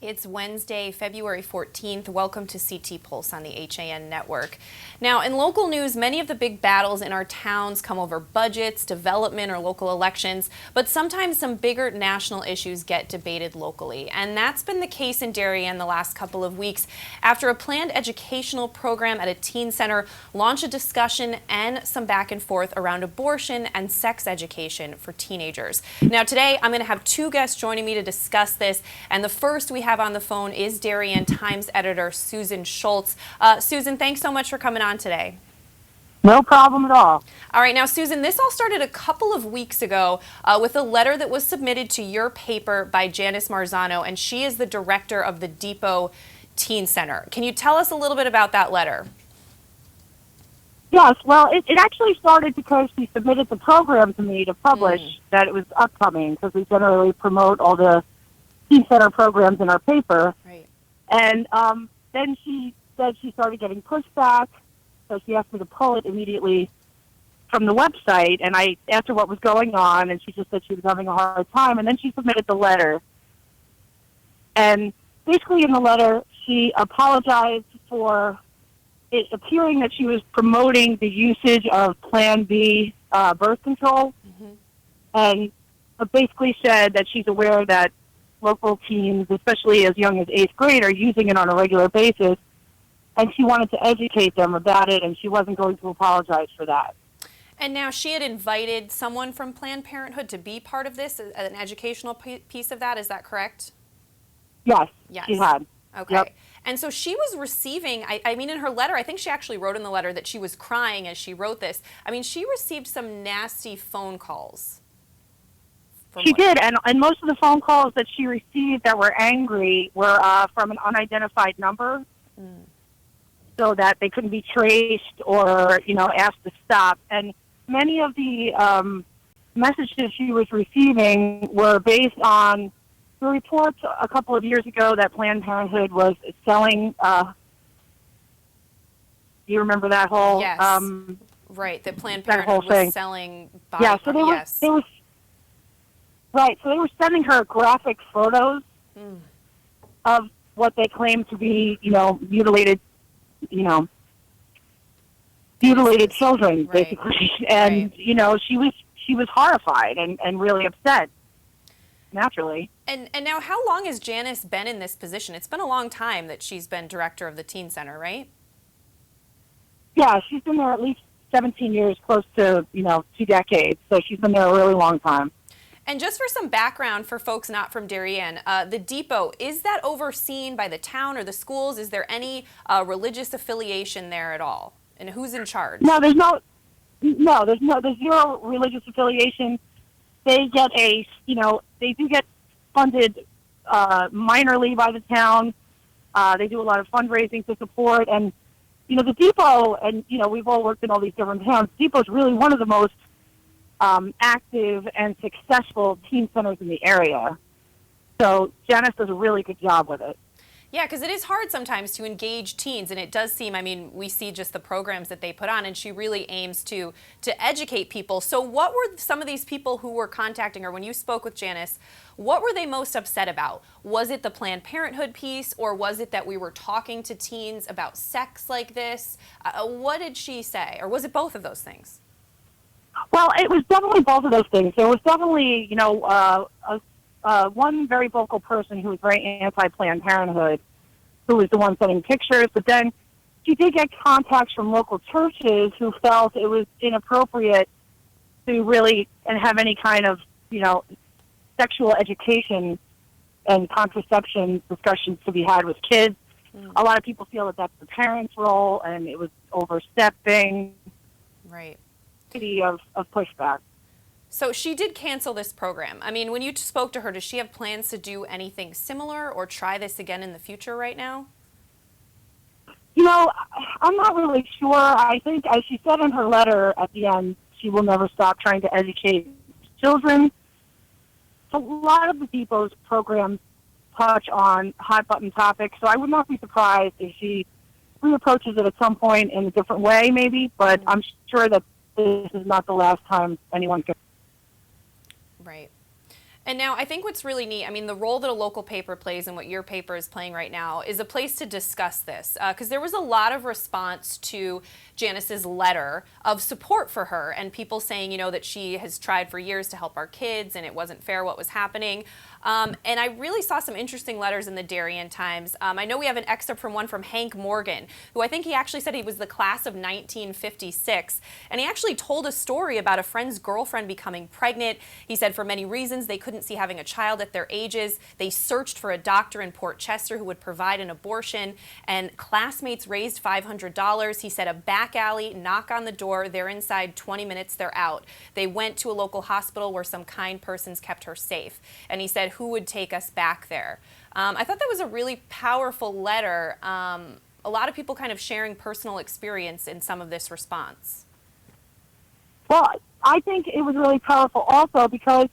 It's Wednesday, February 14th. Welcome to CT Pulse on the HAN network. Now, in local news, many of the big battles in our towns come over budgets, development, or local elections, but sometimes some bigger national issues get debated locally. And that's been the case in Darien the last couple of weeks after a planned educational program at a teen center launched a discussion and some back and forth around abortion and sex education for teenagers. Now, today, I'm going to have two guests joining me to discuss this, and the first we have on the phone is Darien Times editor Susan Schultz. Susan, thanks so much for coming on today. No problem at all. All right, now Susan, this all started a couple of weeks ago with a letter that was submitted to your paper by Janice Marzano, and she is the director of the Depot Teen Center. Can you tell us a little bit about that letter? Yes, well, it actually started because she submitted the program to me to publish that it was upcoming, because we generally promote all the Teen Center programs in our paper. Right. And then she said she started getting pushback, so she asked me to pull it immediately from the website, and I asked her what was going on, and she just said she was having a hard time, and then she submitted the letter. And basically in the letter, she apologized for it appearing that she was promoting the usage of Plan B birth control, and basically said that she's aware that local teens, especially as young as 8th grade, are using it on a regular basis, and she wanted to educate them about it, and she wasn't going to apologize for that. And now she had invited someone from Planned Parenthood to be part of this, an educational piece of that, is that correct? Yes, Yes. she had. Okay. Yep. And so she was receiving, I mean, in her letter, I think she actually wrote in the letter that she was crying as she wrote this. I mean, she received some nasty phone calls. She did, and most of the phone calls that she received that were angry were from an unidentified number, so that they couldn't be traced or, asked to stop. And many of the messages she was receiving were based on the reports a couple of years ago that Planned Parenthood was selling. Do you remember that whole? Yes. Right. That Planned that Parenthood whole thing. was selling body Yeah. So they were. Right. So they were sending her graphic photos of what they claimed to be, mutilated, mutilated children, Right. basically. And Right. she was horrified and really upset. Naturally. And now, how long has Janice been in this position? It's been a long time that she's been director of the Teen Center, right? Yeah, she's been there at least 17 years, close to, 2 decades. So she's been there a really long time. And just for some background for folks not from Darien, the Depot, is that overseen by the town or the schools? Is there any religious affiliation there at all? And who's in charge? No, there's zero religious affiliation. They get they do get funded minorly by the town. They do a lot of fundraising to support, and the Depot, and we've all worked in all these different towns. Depot is really one of the most active and successful teen centers in the area. So Janice does a really good job with it. Yeah, because it is hard sometimes to engage teens, and it does seem, I mean, we see just the programs that they put on, and she really aims to educate people. So what were some of these people who were contacting her when you spoke with Janice? What were they most upset about? Was it the Planned Parenthood piece, or was it that we were talking to teens about sex like this? What did she say, or was it both of those things? Well, it was definitely both of those things. There was definitely, one very vocal person who was very anti-Planned Parenthood, who was the one sending pictures, but then she did get contacts from local churches who felt it was inappropriate to really and have any kind of, sexual education and contraception discussions to be had with kids. A lot of people feel that that's the parents' role, and it was overstepping. Right. Of pushback. So she did cancel this program. I mean, when you spoke to her, does she have plans to do anything similar or try this again in the future right now? I'm not really sure. I think, as she said in her letter at the end, she will never stop trying to educate children. A lot of the Depot's programs touch on hot-button topics, so I would not be surprised if she reapproaches it at some point in a different way, maybe, but I'm sure that this is not the last time anyone can. Right. And now I think what's really neat, I mean, the role that a local paper plays and what your paper is playing right now is a place to discuss this. Because there was a lot of response to Janice's letter of support for her and people saying, that she has tried for years to help our kids and it wasn't fair what was happening. And I really saw some interesting letters in the Darien Times. I know we have an excerpt from one from Hank Morgan, who I think he actually said he was the class of 1956. And he actually told a story about a friend's girlfriend becoming pregnant. He said for many reasons they couldn't see having a child at their ages. They searched for a doctor in Port Chester who would provide an abortion, and classmates raised $500. He said a back alley, knock on the door, they're inside, 20 minutes, they're out. They went to a local hospital where some kind persons kept her safe. And he said, who would take us back there? I thought that was a really powerful letter. A lot of people kind of sharing personal experience in some of this response. Well, I think it was really powerful also because,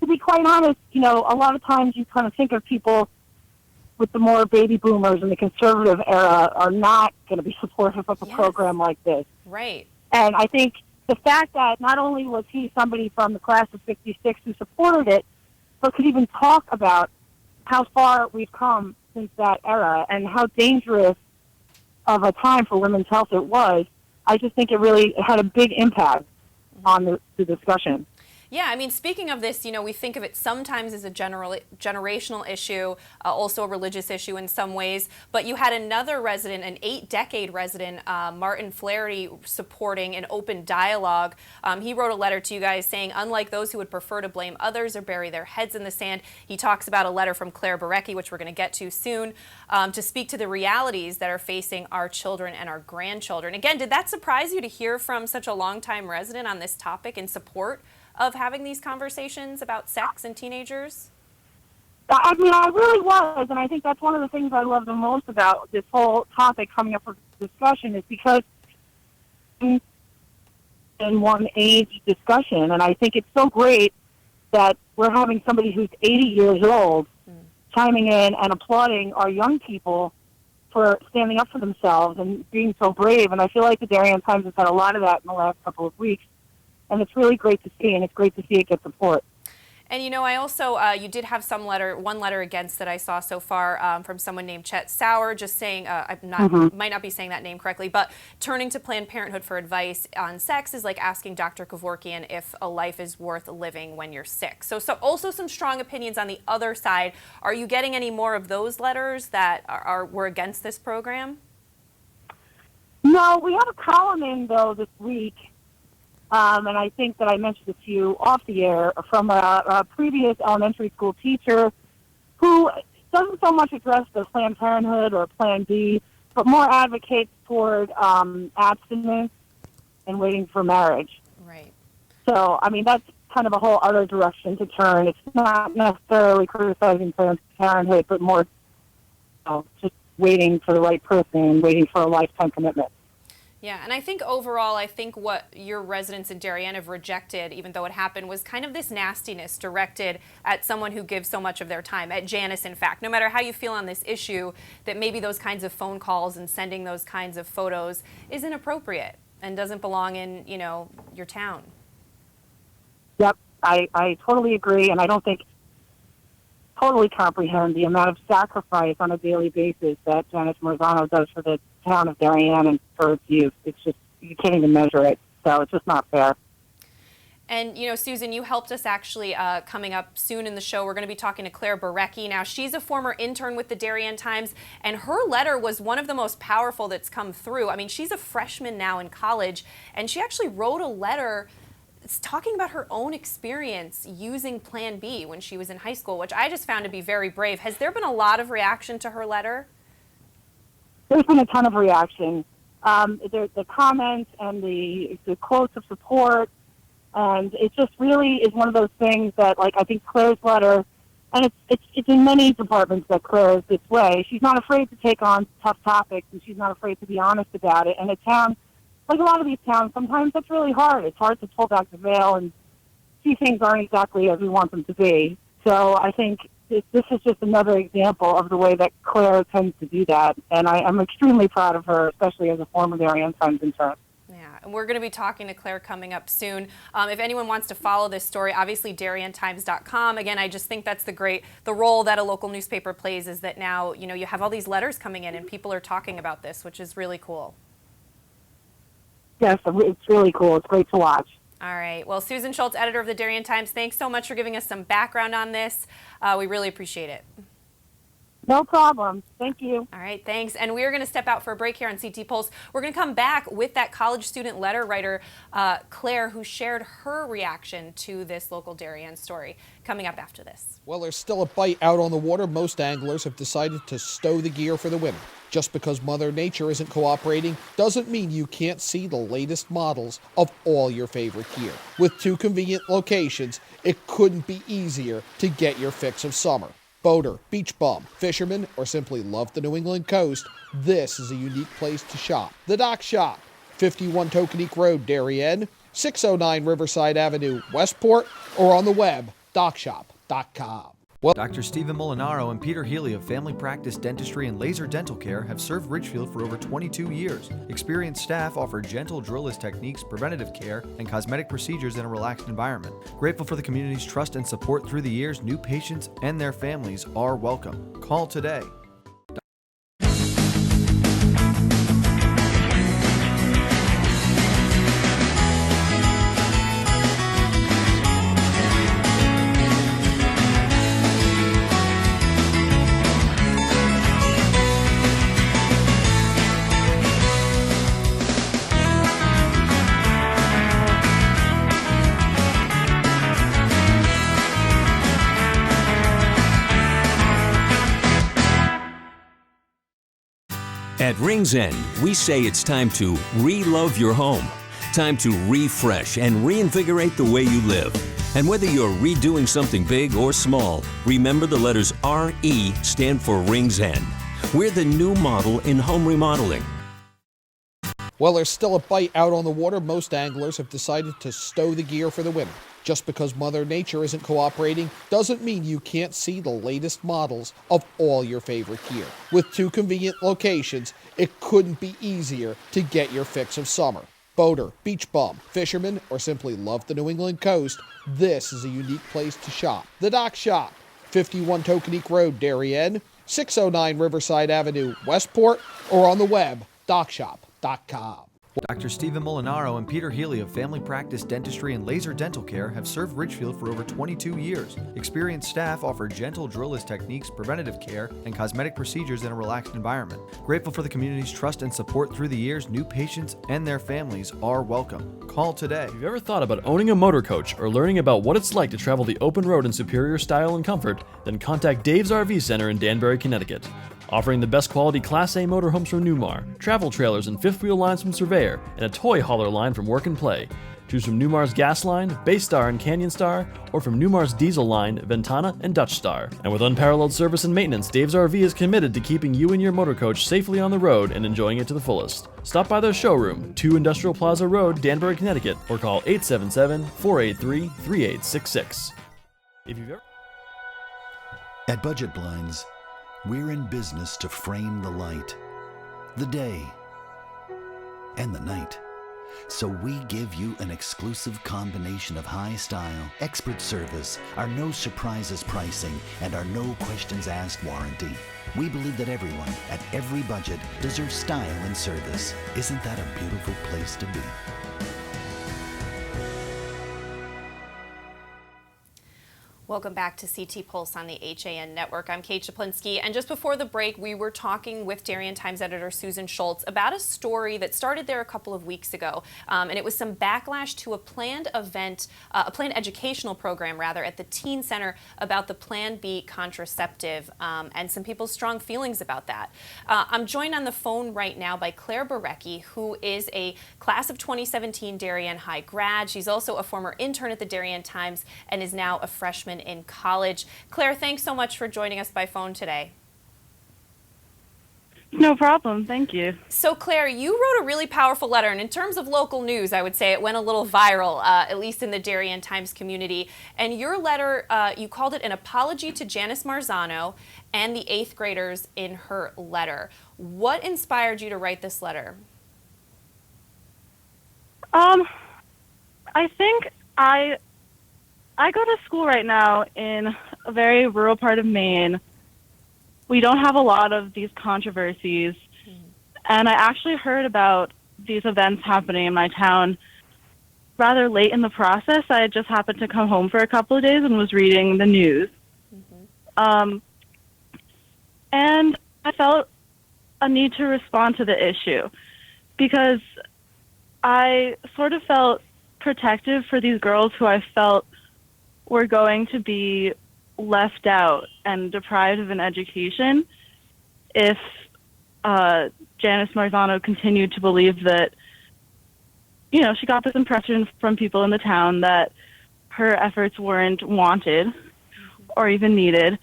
to be quite honest, a lot of times you kind of think of people with the more baby boomers and the conservative era are not going to be supportive of a program like this. Right. And I think the fact that not only was he somebody from the class of 56 who supported it, but could even talk about how far we've come since that era and how dangerous of a time for women's health it was, I just think it really had a big impact on the discussion. Yeah, I mean, speaking of this, we think of it sometimes as a generational issue, also a religious issue in some ways. But you had another resident, an 8-decade resident, Martin Flaherty, supporting an open dialogue. He wrote a letter to you guys saying, unlike those who would prefer to blame others or bury their heads in the sand, he talks about a letter from Claire Barecki, which we're going to get to soon, to speak to the realities that are facing our children and our grandchildren. Again, did that surprise you to hear from such a longtime resident on this topic in support of having these conversations about sex and teenagers? I mean, I really was, and I think that's one of the things I love the most about this whole topic coming up for discussion is because in one age discussion, and I think it's so great that we're having somebody who's 80 years old chiming in and applauding our young people for standing up for themselves and being so brave, and I feel like the Darien Times has had a lot of that in the last couple of weeks. And it's really great to see, and it's great to see it get support. And, I also, you did have one letter against that I saw so far from someone named Chet Sauer, just saying, might not be saying that name correctly, but turning to Planned Parenthood for advice on sex is like asking Dr. Kevorkian if a life is worth living when you're sick. So also some strong opinions on the other side. Are you getting any more of those letters that were against this program? No, we have a column in, though, this week. And I think that I mentioned it to you off the air from a previous elementary school teacher who doesn't so much address the Planned Parenthood or Plan B, but more advocates toward abstinence and waiting for marriage. Right. So, I mean, that's kind of a whole other direction to turn. It's not necessarily criticizing Planned Parenthood, but more just waiting for the right person, waiting for a lifetime commitment. Yeah, and I think overall, what your residents in Darien have rejected, even though it happened, was kind of this nastiness directed at someone who gives so much of their time, at Janice, in fact. No matter how you feel on this issue, that maybe those kinds of phone calls and sending those kinds of photos is inappropriate and doesn't belong in, your town. Yep, I totally agree, and I don't think totally comprehend the amount of sacrifice on a daily basis that Janice Marzano does for the town of Darien and for its youth. It's just, you can't even measure it, so it's just not fair. And, Susan, you helped us actually coming up soon in the show. We're going to be talking to Claire Barecki. Now, she's a former intern with the Darien Times, and her letter was one of the most powerful that's come through. I mean, she's a freshman now in college, and she actually wrote a letter talking about her own experience using Plan B when she was in high school, which I just found to be very brave. Has there been a lot of reaction to her letter? There's been a ton of reaction. There's the comments and the quotes of support, and it just really is one of those things that, like, I think Claire's letter, and it's in many departments that Claire is this way. She's not afraid to take on tough topics, and she's not afraid to be honest about it. And a town, like a lot of these towns, sometimes that's really hard. It's hard to pull back the veil and see things aren't exactly as we want them to be. So I think this is just another example of the way that Claire tends to do that. And I'm extremely proud of her, especially as a former Darien Times intern. Yeah, and we're going to be talking to Claire coming up soon. If anyone wants to follow this story, obviously DarienTimes.com. Again, I just think that's the role that a local newspaper plays, is that now, you have all these letters coming in and people are talking about this, which is really cool. Yes, it's really cool. It's great to watch. All right. Well, Susan Schultz, editor of the Darien Times, thanks so much for giving us some background on this. We really appreciate it. No problem. Thank you. All right, thanks. And we are going to step out for a break here on CT Pulse. We're going to come back with that college student letter writer, Claire, who shared her reaction to this local Darien story. Coming up after this. Well, there's still a bite out on the water. Most anglers have decided to stow the gear for the winter. Just because Mother Nature isn't cooperating doesn't mean you can't see the latest models of all your favorite gear. With 2 convenient locations, it couldn't be easier to get your fix of summer. Boater, beach bum, fisherman, or simply love the New England coast, this is a unique place to shop. The Dock Shop, 51 Tokenique Road, Darien, 609 Riverside Avenue, Westport, or on the web, dockshop.com. Well, Dr. Stephen Molinaro and Peter Healy of Family Practice Dentistry and Laser Dental Care have served Ridgefield for over 22 years. Experienced staff offer gentle drillless techniques, preventative care, and cosmetic procedures in a relaxed environment. Grateful for the community's trust and support through the years, new patients and their families are welcome. Call today. At Rings End, we say it's time to re-love your home. Time to refresh and reinvigorate the way you live. And whether you're redoing something big or small, remember the letters RE stand for Rings End. We're the new model in home remodeling. Well, there's still a bite out on the water. Most anglers have decided to stow the gear for the winter. Just because Mother Nature isn't cooperating doesn't mean you can't see the latest models of all your favorite gear. With 2 convenient locations, it couldn't be easier to get your fix of summer. Boater, beach bum, fisherman, or simply love the New England coast, this is a unique place to shop. The Dock Shop, 51 Tokenique Road, Darien, 609 Riverside Avenue, Westport, or on the web, dockshop.com. Dr. Stephen Molinaro and Peter Healy of Family Practice Dentistry and Laser Dental Care have served Ridgefield for over 22 years. Experienced staff offer gentle drillless techniques, preventative care, and cosmetic procedures in a relaxed environment. Grateful for the community's trust and support through the years, new patients and their families are welcome. Call today. If you've ever thought about owning a motor coach or learning about what it's like to travel the open road in superior style and comfort, then contact Dave's RV Center in Danbury, Connecticut. Offering the best quality Class A motorhomes from Newmar, travel trailers and fifth wheel lines from Surveyor, and a toy hauler line from Work and Play. Choose from Newmar's Gas Line, Baystar and Canyon Star, or from Newmar's Diesel Line, Ventana and Dutch Star. And with unparalleled service and maintenance, Dave's RV is committed to keeping you and your motor coach safely on the road and enjoying it to the fullest. Stop by their showroom, 2 Industrial Plaza Road, Danbury, Connecticut, or call 877-483-3866. If you've ever... At Budget Blinds, we're in business to frame the light, the day, and the night. So we give you an exclusive combination of high style, expert service, our no surprises pricing, and our no questions asked warranty. We believe that everyone, at every budget, deserves style and service. Isn't that a beautiful place to be? Welcome back to CT Pulse on the HAN Network. I'm Kate Czaplinski, and just before the break, we were talking with Darien Times editor Susan Schultz about a story that started there a couple of weeks ago, and it was some backlash to a planned event, a planned educational program, rather, at the Teen Center about the Plan B contraceptive, and some people's strong feelings about that. I'm joined on the phone right now by Claire Barecki, who is a class of 2017 Darien High grad. She's also a former intern at the Darien Times and is now a freshman in college. Claire, thanks so much for joining us by phone today. No problem. Thank you. So, Claire, you wrote a really powerful letter, and in terms of local news, I would say it went a little viral, at least in the Darien Times community. And your letter, you called it an apology to Janice Marzano and the 8th graders in her letter. What inspired you to write this letter? Um, I think I go to school right now in a very rural part of Maine. We don't have a lot of these controversies, and I actually heard about these events happening in my town rather late in the process. I had just happened to come home for a couple of days and was reading the news. Um, and I felt a need to respond to the issue because I sort of felt protective for these girls who I felt were going to be left out and deprived of an education if Janice Marzano continued to believe that, you know, she got this impression from people in the town that her efforts weren't wanted or even needed.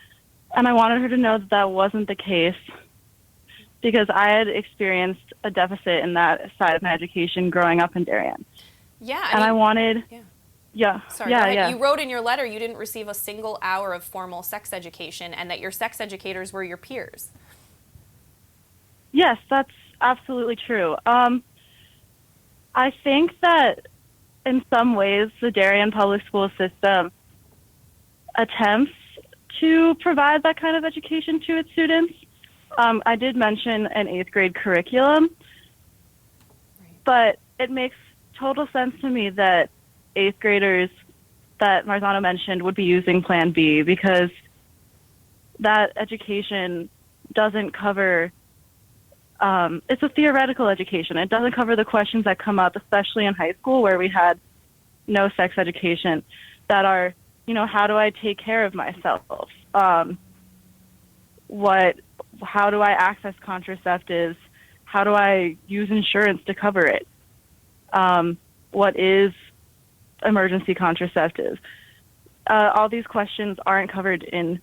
And I wanted her to know that that wasn't the case because I had experienced a deficit in that side of my education growing up in Darien. Yeah. I wanted... Yeah. Sorry, go ahead. Yeah. You wrote in your letter you didn't receive a single hour of formal sex education and that your sex educators were your peers. Yes, that's absolutely true. I think that in some ways the Darien public school system attempts to provide that kind of education to its students. I did mention an 8th grade curriculum, but it makes total sense to me that 8th graders that Marzano mentioned would be using Plan B because that education doesn't cover, it's a theoretical education. It doesn't cover the questions that come up, especially in high school where we had no sex education, that are, you know, how do I take care of myself? How do I access contraceptives? How do I use insurance to cover it? What is emergency contraceptive? All these questions aren't covered in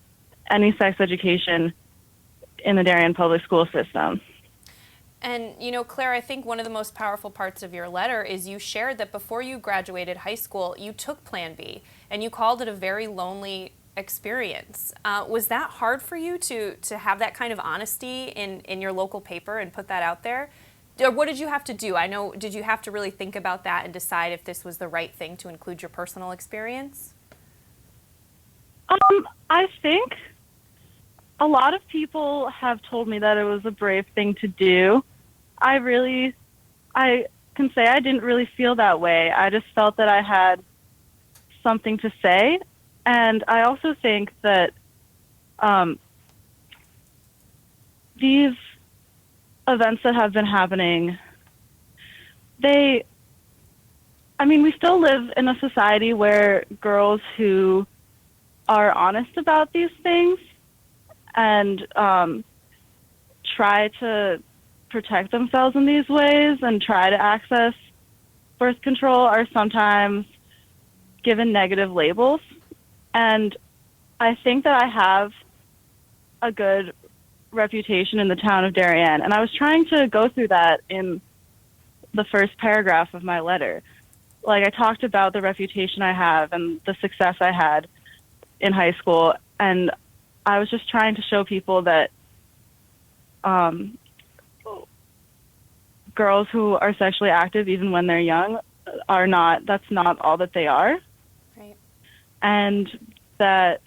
any sex education in the Darien public school system. And, you know, Claire, I think one of the most powerful parts of your letter is you shared that before you graduated high school, you took Plan B, and you called it a very lonely experience. Was that hard for you to have that kind of honesty in your local paper and put that out there? Or what did you have to do? I know, did you have to really think about that and decide if this was the right thing to include your personal experience? I think a lot of people have told me that it was a brave thing to do. I can say I didn't really feel that way. I just felt that I had something to say. And I also think that these events that have been happening, we still live in a society where girls who are honest about these things and try to protect themselves in these ways and try to access birth control are sometimes given negative labels. And I think that I have a good reputation in the town of Darien. And I was trying to go through that in the first paragraph of my letter. Like, I talked about the reputation I have and the success I had in high school. And I was just trying to show people that girls who are sexually active, even when they're young, that's not all that they are. Right. And that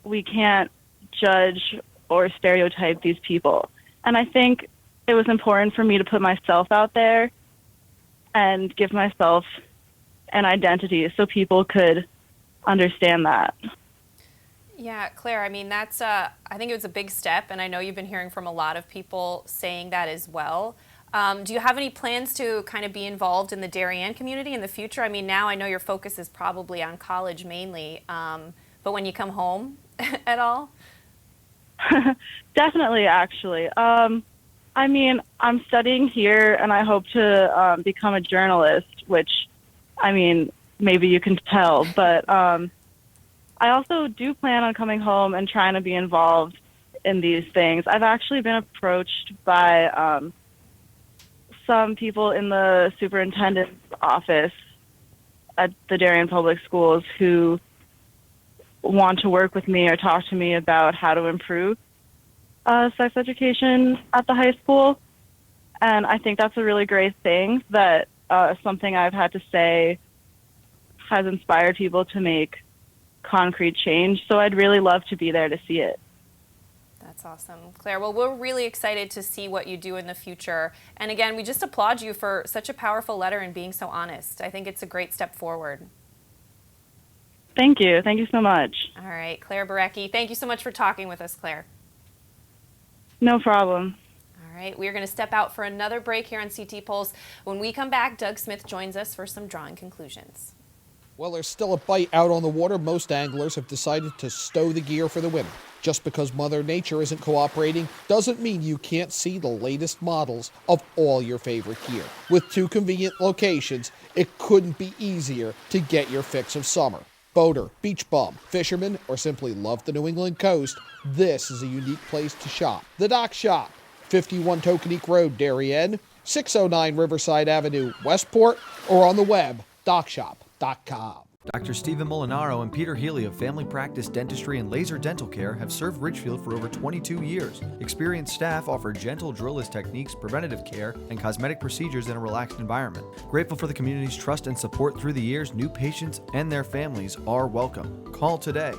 we can't judge or stereotype these people. And I think it was important for me to put myself out there and give myself an identity so people could understand that. Yeah, Claire, I mean, that's, I think it was a big step, and I know you've been hearing from a lot of people saying that as well. Do you have any plans to kind of be involved in the Darien community in the future? I mean, now I know your focus is probably on college mainly, but when you come home at all? Definitely, actually. I'm studying here, and I hope to become a journalist, which, maybe you can tell, but I also do plan on coming home and trying to be involved in these things. I've actually been approached by some people in the superintendent's office at the Darien Public Schools who want to work with me or talk to me about how to improve sex education at the high school. And I think that's a really great thing that something I've had to say has inspired people to make concrete change. So I'd really love to be there to see it. That's awesome, Claire. Well, we're really excited to see what you do in the future. And again, we just applaud you for such a powerful letter and being so honest. I think it's a great step forward. Thank you. Thank you so much. All right, Claire Barecki, thank you so much for talking with us, Claire. No problem. All right, we're going to step out for another break here on CT Pulse. When we come back, Doug Smith joins us for some drawing conclusions. Well, there's still a bite out on the water. Most anglers have decided to stow the gear for the winter. Just because Mother Nature isn't cooperating doesn't mean you can't see the latest models of all your favorite gear. With 2 convenient locations, it couldn't be easier to get your fix of summer. Boater, beach bum, fisherman, or simply love the New England coast, this is a unique place to shop. The Dock Shop, 51 Tokenique Road, Darien, 609 Riverside Avenue, Westport, or on the web, dockshop.com. Dr. Stephen Molinaro and Peter Healy of Family Practice Dentistry and Laser Dental Care have served Ridgefield for over 22 years. Experienced staff offer gentle drillless techniques, preventative care, and cosmetic procedures in a relaxed environment. Grateful for the community's trust and support through the years, new patients and their families are welcome. Call today.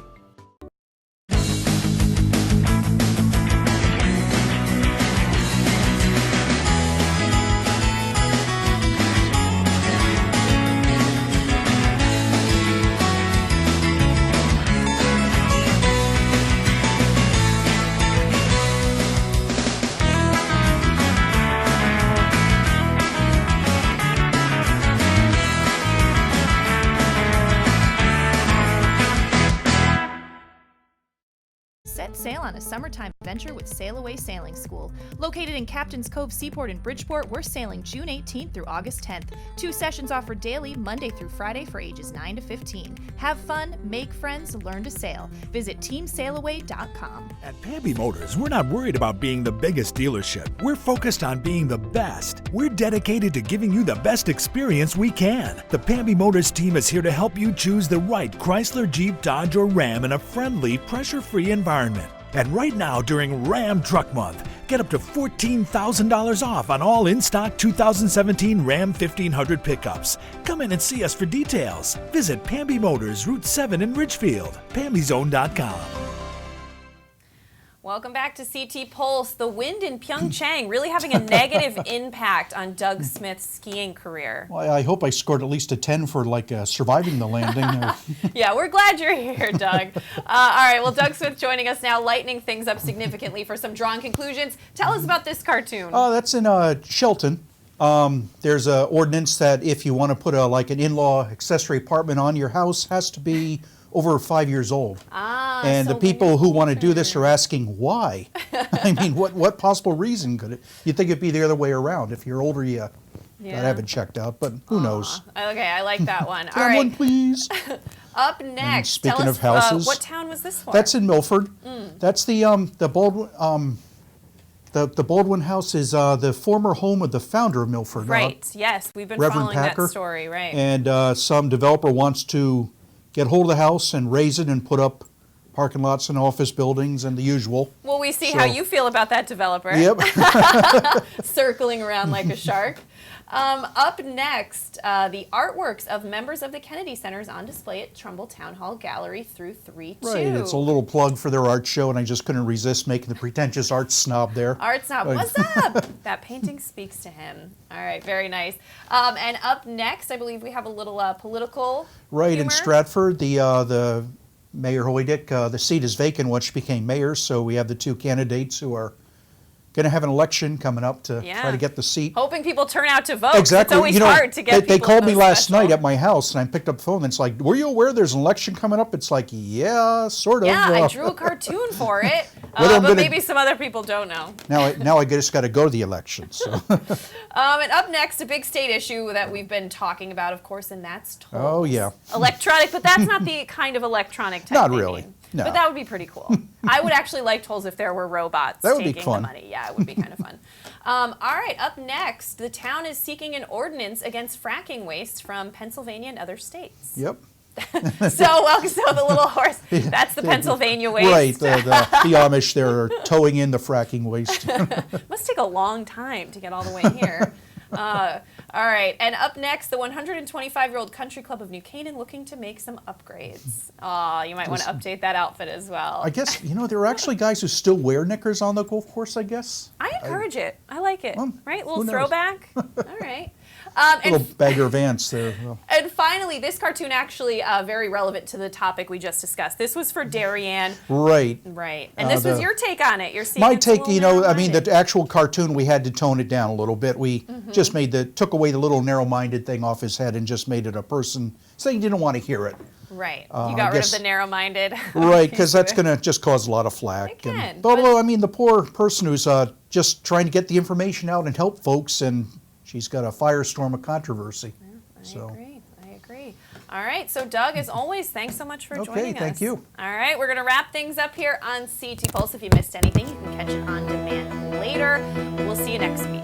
Set sail on a summertime adventure with Sail Away Sailing School. Located in Captain's Cove Seaport in Bridgeport, we're sailing June 18th through August 10th. 2 sessions offered daily, Monday through Friday for ages 9 to 15. Have fun, make friends, learn to sail. Visit teamsailaway.com. At Pamby Motors, we're not worried about being the biggest dealership. We're focused on being the best. We're dedicated to giving you the best experience we can. The Pamby Motors team is here to help you choose the right Chrysler, Jeep, Dodge, or Ram in a friendly, pressure-free environment. And right now, during Ram Truck Month, get up to $14,000 off on all in-stock 2017 Ram 1500 pickups. Come in and see us for details. Visit Pamby Motors, Route 7 in Ridgefield, PambyZone.com. Welcome back to CT Pulse. The wind in Pyeongchang really having a negative impact on Doug Smith's skiing career. Well, I hope I scored at least a 10 for surviving the landing. Yeah, we're glad you're here, Doug. All right, well, Doug Smith joining us now, lightening things up significantly for some drawing conclusions. Tell us about this cartoon. That's in Shelton. There's an ordinance that if you want to put an in-law accessory apartment on your house, has to be over 5 years old. And so the people who want to do this are asking why. I mean, what possible reason could it? You'd think it'd be the other way around. If you're older, you haven't checked out, but who knows? Okay, I like that one. All Someone, right. please. Up next, And speaking tell us, of houses, what town was this for? That's in Milford. That's the Baldwin. The Baldwin House is the former home of the founder of Milford. Right. Yes, we've been Reverend following Packer. that story. Right. And some developer wants to get hold of the house and raise it and put up parking lots and office buildings and the usual. Well, we see how you feel about that developer. Yep. Circling around like a shark. Up next, the artworks of members of the Kennedy Center is on display at Trumbull Town Hall Gallery through 3-2. Right, it's a little plug for their art show, and I just couldn't resist making the pretentious art snob there. Art snob, what's up? That painting speaks to him. All right, very nice. And up next, I believe we have a little political Right, humor. in Stratford, the Mayor Hoydick, the seat is vacant once she became mayor, so we have the 2 candidates who are going to have an election coming up to try to get the seat. Hoping people turn out to vote. Exactly. It's always hard to get people They called me last special. night at my house, and I picked up the phone, and it's like, were you aware there's an election coming up? It's like, yeah, sort of. Yeah, I drew a cartoon for it, I'm but gonna- maybe some other people don't know. Now I just got to go to the election. So. And up next, a big state issue that we've been talking about, of course, and that's tolls. Oh, yeah. Electronic, but that's not the kind of electronic type Not thinking. really, no. But that would be pretty cool. I would actually like tolls if there were robots That would be taking fun. the money. Yeah, it would be kind of fun. All right, up next, the town is seeking an ordinance against fracking waste from Pennsylvania and other states. Yep. So the little horse, that's the Pennsylvania waste. Right, the Amish, they're towing in the fracking waste. Must take a long time to get all the way here. All right, and up next, the 125-year-old Country Club of New Canaan looking to make some upgrades. You might want to update that outfit as well. I guess, there are actually guys who still wear knickers on the golf course, I guess. I encourage it. I like it. Right? A little who knows? throwback. All right. Little Bagger Vance there. And finally, this cartoon actually very relevant to the topic we just discussed. This was for Darien. Right. Right. And this was your take on it. You're seeing my it's take, a little the actual cartoon, we had to tone it down a little bit. We just took away the little narrow-minded thing off his head and just made it a person saying he didn't want to hear it. Right. You got rid of the narrow-minded. Right, because that's going to just cause a lot of flack. It can. Although, the poor person who's just trying to get the information out and help folks, and she's got a firestorm of controversy. Yeah, I agree. All right, so Doug, as always, thanks so much for joining us. Okay, thank you. All right, we're going to wrap things up here on CT Pulse. If you missed anything, you can catch it on demand later. We'll see you next week.